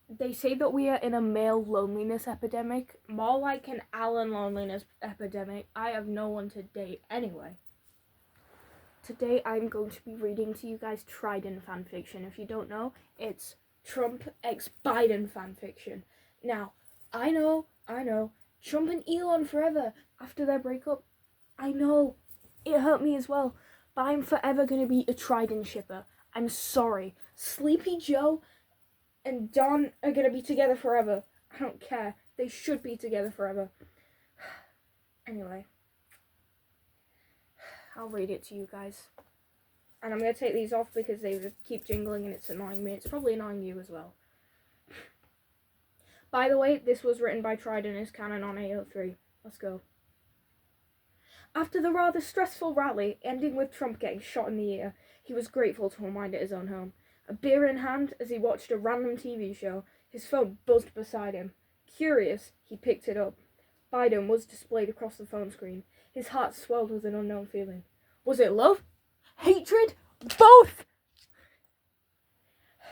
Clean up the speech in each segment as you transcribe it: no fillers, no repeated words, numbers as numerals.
They say that we are in a male loneliness epidemic, more like an Alan loneliness epidemic. I have no one to date anyway. Today I'm going to be reading to you guys Trident fanfiction. If you don't know, it's Trump x Biden fanfiction. Now, I know, Trump and Elon forever after their breakup. I know, it hurt me as well, but I'm forever going to be a Trident shipper. I'm sorry. Sleepy Joe and Don are going to be together forever. I don't care. They should be together forever. Anyway, I'll read it to you guys. And I'm going to take these off because they keep jingling and it's annoying me. It's probably annoying you as well. By the way, this was written by Trident as canon on AO3. Let's go. After the rather stressful rally, ending with Trump getting shot in the ear, he was grateful to unwind at his own home. A beer in hand, as he watched a random TV show, his phone buzzed beside him. Curious, he picked it up. Biden was displayed across the phone screen. His heart swelled with an unknown feeling. Was it love? Hatred? Both!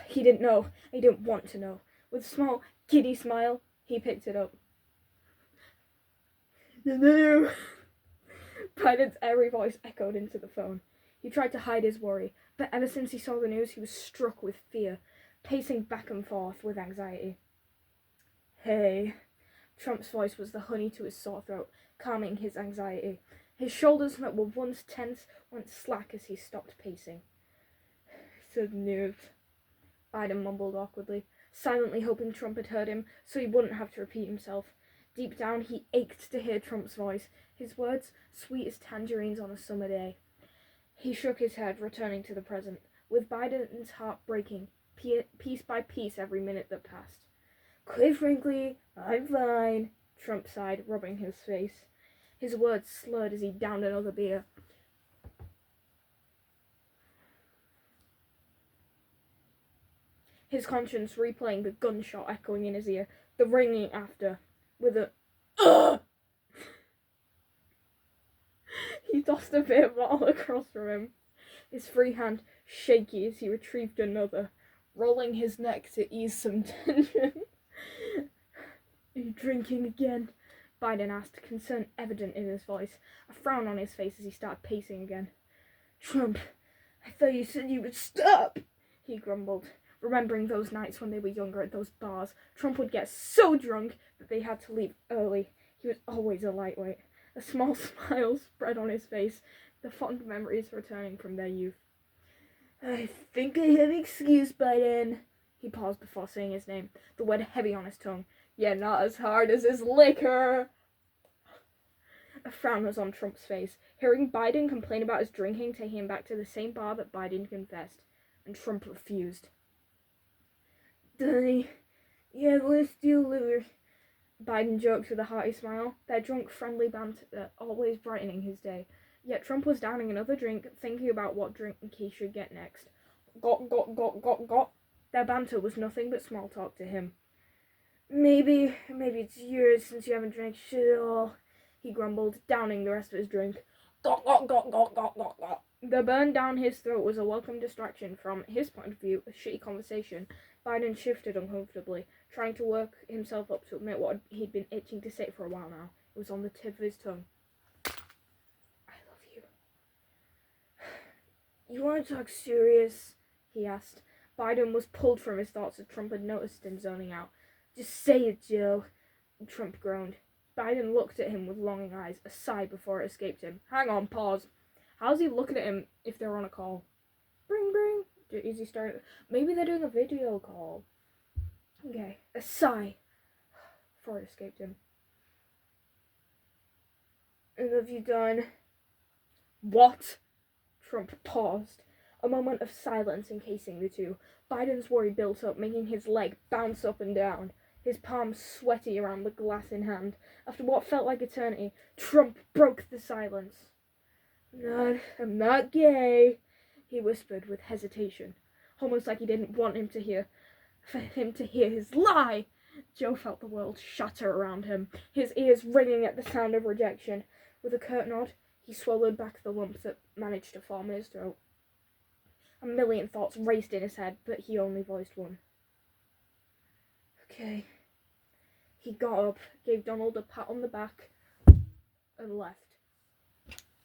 He didn't know. He didn't want to know. With a small, giddy smile, he picked it up. No. Biden's airy voice echoed into the phone. He tried to hide his worry, but ever since he saw the news, he was struck with fear, pacing back and forth with anxiety. Hey. Trump's voice was the honey to his sore throat, calming his anxiety. His shoulders that were once tense went slack as he stopped pacing. The news. Biden mumbled awkwardly, silently hoping Trump had heard him so he wouldn't have to repeat himself. Deep down, he ached to hear Trump's voice, his words sweet as tangerines on a summer day. He shook his head, returning to the present, with Biden's heart breaking, piece by piece every minute that passed. Quite frankly, I'm fine, Trump sighed, rubbing his face. His words slurred as he downed another beer. His conscience replaying the gunshot echoing in his ear, the ringing after, with a ugh! He tossed a beer bottle across from him, his free hand shaky as he retrieved another, rolling his neck to ease some tension. Are you drinking again? Biden asked, concern evident in his voice, a frown on his face as he started pacing again. Trump, I thought you said you would stop, he grumbled. Remembering those nights when they were younger at those bars, Trump would get so drunk that they had to leave early. He was always a lightweight. A small smile spread on his face, the fond memories returning from their youth. I think I have excuse, Biden. He paused before saying his name, the word heavy on his tongue. Yeah, not as hard as his liquor. A frown was on Trump's face, hearing Biden complain about his drinking taking him back to the same bar that Biden confessed, and Trump refused. Donnie, yeah, let's do liver. Biden joked with a hearty smile, their drunk, friendly banter always brightening his day. Yet Trump was downing another drink, thinking about what drink he should get next. Got. Their banter was nothing but small talk to him. Maybe it's years since you haven't drank shit at all, he grumbled, downing the rest of his drink. Got. The burn down his throat was a welcome distraction from, his point of view, a shitty conversation. Biden shifted uncomfortably, trying to work himself up to admit what he'd been itching to say for a while now. It was on the tip of his tongue. I love you. You want to talk serious? He asked. Biden was pulled from his thoughts as Trump had noticed him zoning out. Just say it, Joe, Trump groaned. Biden looked at him with longing eyes, a sigh before it escaped him. Hang on, pause. How's he looking at him if they're on a call? Bring. Is he starting? Maybe they're doing a video call. Okay, a sigh before it escaped him. And have you done? What? Trump paused. A moment of silence encasing the two. Biden's worry built up, making his leg bounce up and down, his palms sweaty around the glass in hand. After what felt like eternity, Trump broke the silence. I'm not gay, he whispered with hesitation, almost like he didn't want him to hear his lie. Joe felt the world shatter around him, his ears ringing at the sound of rejection. With a curt nod, he swallowed back the lump that managed to form in his throat. A million thoughts raced in his head, but he only voiced one. Okay. He got up, gave Donald a pat on the back, and left.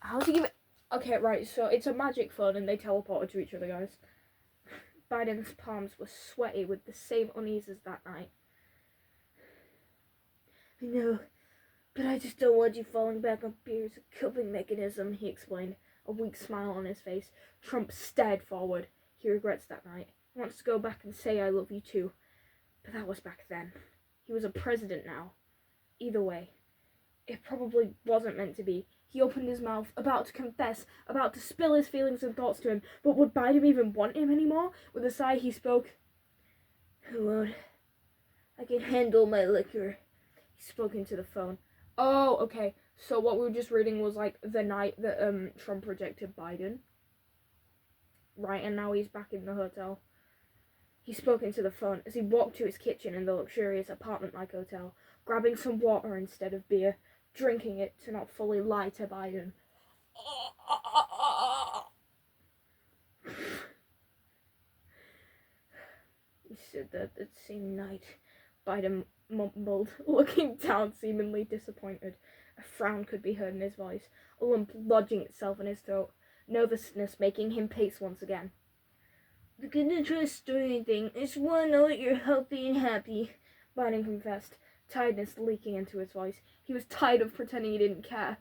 How's he give it? Okay, right, so it's a magic phone and they teleported to each other, guys. Biden's palms were sweaty with the same unease as that night. I know, but I just don't want you falling back on beer as a coping mechanism, he explained, a weak smile on his face. Trump stared forward. He regrets that night. He wants to go back and say I love you too. But that was back then. He was a president now. Either way, it probably wasn't meant to be. He opened his mouth, about to confess, about to spill his feelings and thoughts to him. But would Biden even want him anymore? With a sigh, he spoke. I won't. I can handle my liquor. He spoke into the phone. Oh, okay. So what we were just reading was like the night that Trump rejected Biden. Right, and now he's back in the hotel. He spoke into the phone as he walked to his kitchen in the luxurious apartment-like hotel, grabbing some water instead of beer, drinking it to not fully lie to Biden. He said that same night, Biden mumbled, looking down, seemingly disappointed. A frown could be heard in his voice, a lump lodging itself in his throat, nervousness making him pace once again. I couldn't trust or anything. I just want to know that you're healthy and happy, Biden confessed, tiredness leaking into his voice. He was tired of pretending he didn't care.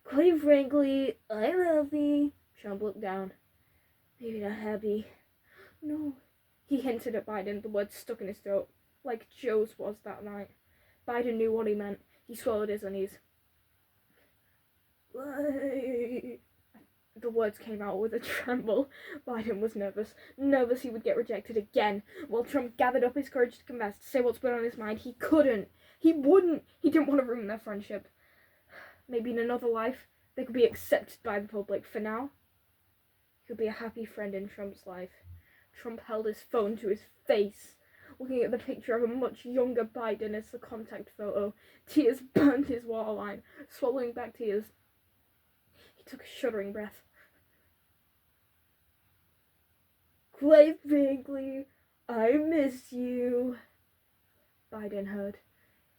Quite frankly, I'm healthy. Trump looked down. Maybe not happy. No. He hinted at Biden, the words stuck in his throat, like Joe's was that night. Biden knew what he meant. He swallowed his unease. Why? The words came out with a tremble. Biden was nervous. Nervous he would get rejected again. While Trump gathered up his courage to confess, to say what's been on his mind, he couldn't. He wouldn't. He didn't want to ruin their friendship. Maybe in another life, they could be accepted by the public. For now, he could be a happy friend in Trump's life. Trump held his phone to his face, looking at the picture of a much younger Biden as the contact photo. Tears burned his waterline, swallowing back tears. He took a shuddering breath. Quite frankly, I miss you, Biden heard.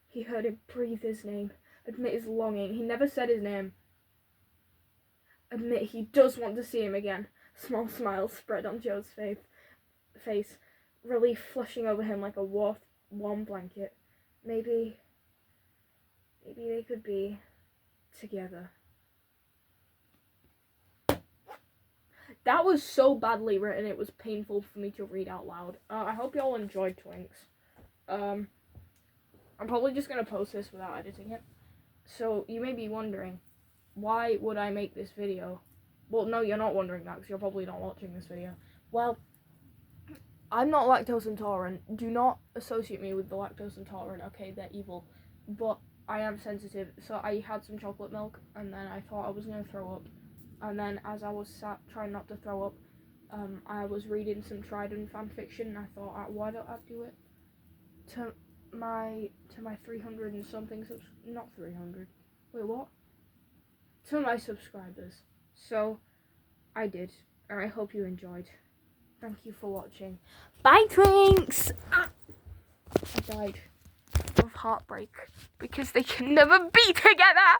He heard him breathe his name, admit his longing. He never said his name. Admit he does want to see him again. Small smile spread on Joe's face, relief flushing over him like a warm blanket. Maybe they could be together. That was so badly written, it was painful for me to read out loud. I hope y'all enjoyed Twinks. I'm probably just going to post this without editing it. So, you may be wondering, why would I make this video? Well, no, you're not wondering that, because you're probably not watching this video. Well, I'm not lactose intolerant. Do not associate me with the lactose intolerant, okay? They're evil. But I am sensitive, so I had some chocolate milk, and then I thought I was going to throw up. And then as I was sat trying not to throw up, I was reading some Trident fan fiction, and I thought, why don't I do it to my 300 and something not 300. Wait, what? To my subscribers. So I did, and I hope you enjoyed. Thank you for watching. Bye, Twinks! I died of heartbreak because they can never be together.